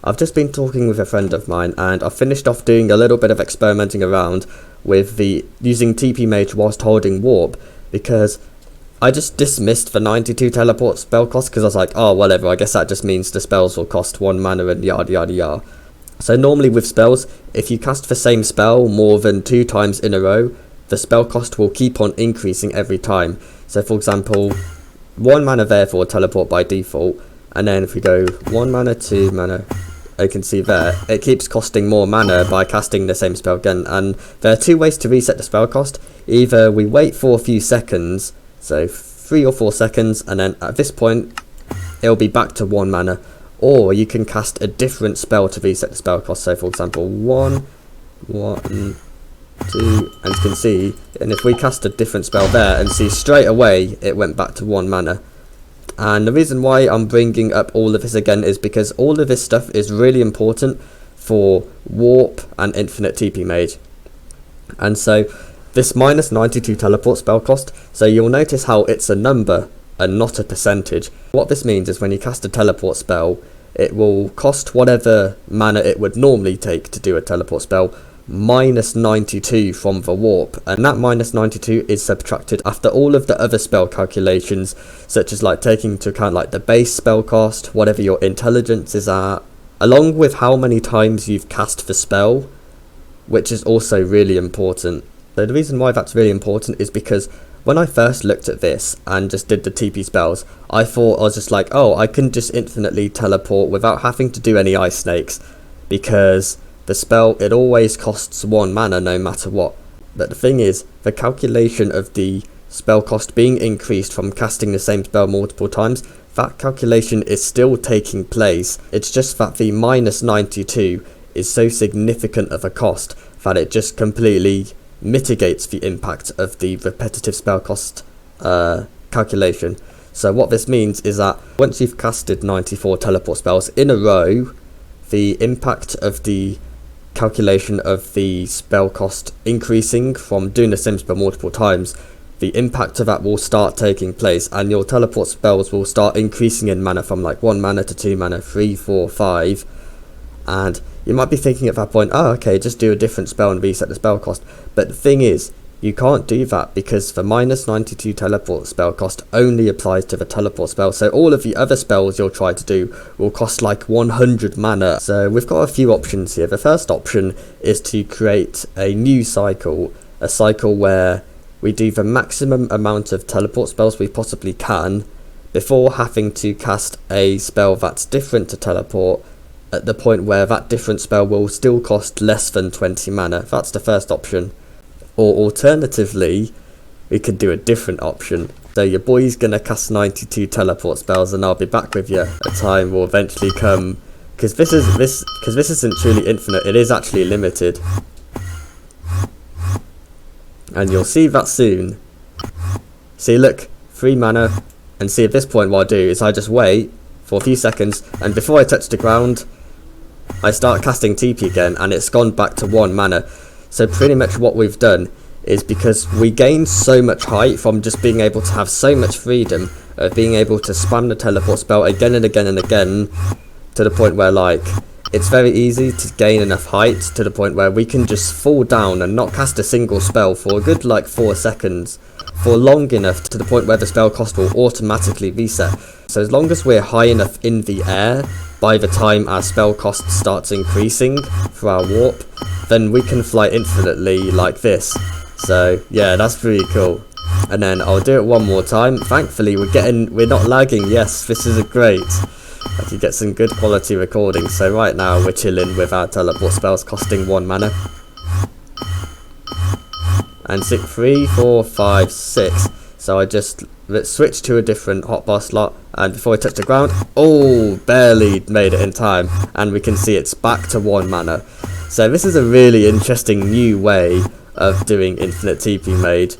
I've just been talking with a friend of mine and I've finished off doing a little bit of experimenting around with using TP Mage whilst holding Warp, because I just dismissed the 92 teleport spell cost because I was like, oh whatever, I guess that just means the spells will cost 1 mana and yada yada yada. So normally with spells, if you cast the same spell more than 2 times in a row, the spell cost will keep on increasing every time. So for example, 1 mana therefore teleport by default, and then if we go 1 mana, 2 mana, you can see there, it keeps costing more mana by casting the same spell again. And there are 2 ways to reset the spell cost. Either we wait for a few seconds, so 3 or 4 seconds, and then at this point it'll be back to 1 mana, or you can cast a different spell to reset the spell cost. So for example 1, 1, 2, and you can see, and if we cast a different spell there and see straight away it went back to 1 mana. And the reason why I'm bringing up all of this again is because all of this stuff is really important for Warp and Infinite TP Mage. And so this minus 92 teleport spell cost, so you'll notice how it's a number and not a percentage. What this means is when you cast a teleport spell, it will cost whatever mana it would normally take to do a teleport spell, minus 92 from the Warp, and that minus 92 is subtracted after all of the other spell calculations, such as like taking into account like the base spell cost, whatever your intelligence is at, along with how many times you've cast the spell, which is also really important. So the reason why that's really important is because when I first looked at this and just did the TP spells, I was just like, oh, I can just infinitely teleport without having to do any ice snakes, because the spell, it always costs 1 mana no matter what. But the thing is, the calculation of the spell cost being increased from casting the same spell multiple times, that calculation is still taking place. It's just that the minus 92 is so significant of a cost that it just completely mitigates the impact of the repetitive spell cost calculation. So what this means is that once you've casted 94 teleport spells in a row, the impact of the calculation of the spell cost increasing from doing the same spell multiple times, the impact of that will start taking place, and your teleport spells will start increasing in mana from like 1 mana to 2 mana, 3, 4, 5, and you might be thinking at that point, oh okay, just do a different spell and reset the spell cost. But the thing is, you can't do that because the minus 92 teleport spell cost only applies to the teleport spell, so all of the other spells you'll try to do will cost like 100 mana. So we've got a few options here. The first option is to create a new cycle, a cycle where we do the maximum amount of teleport spells we possibly can before having to cast a spell that's different to teleport at the point where that different spell will still cost less than 20 mana. That's the first option. Or alternatively, we could do a different option. So your boy's gonna cast 92 teleport spells, and I'll be back with you. A time will eventually come, because this isn't truly infinite. It is actually limited, and you'll see that soon. See, look, 3 mana, and see at this point what I do is I just wait for a few seconds, and before I touch the ground, I start casting TP again, and it's gone back to 1 mana. So pretty much what we've done is, because we gained so much height from just being able to have so much freedom of being able to spam the teleport spell again and again and again, to the point where like it's very easy to gain enough height to the point where we can just fall down and not cast a single spell for a good like 4 seconds for long enough to the point where the spell cost will automatically reset. So as long as we're high enough in the air by the time our spell cost starts increasing for our warp, then we can fly infinitely like this. So yeah, that's pretty cool. And then I'll do it one more time. Thankfully we're not lagging. Yes, this is great. I can get some good quality recording. So right now we're chilling with our teleport spells costing 1 mana. And 3, 4, 5, 6. So I just switch to a different hotbar slot, and before I touch the ground, oh, barely made it in time, and we can see it's back to 1 mana. So this is a really interesting new way of doing Infinite TP Mage,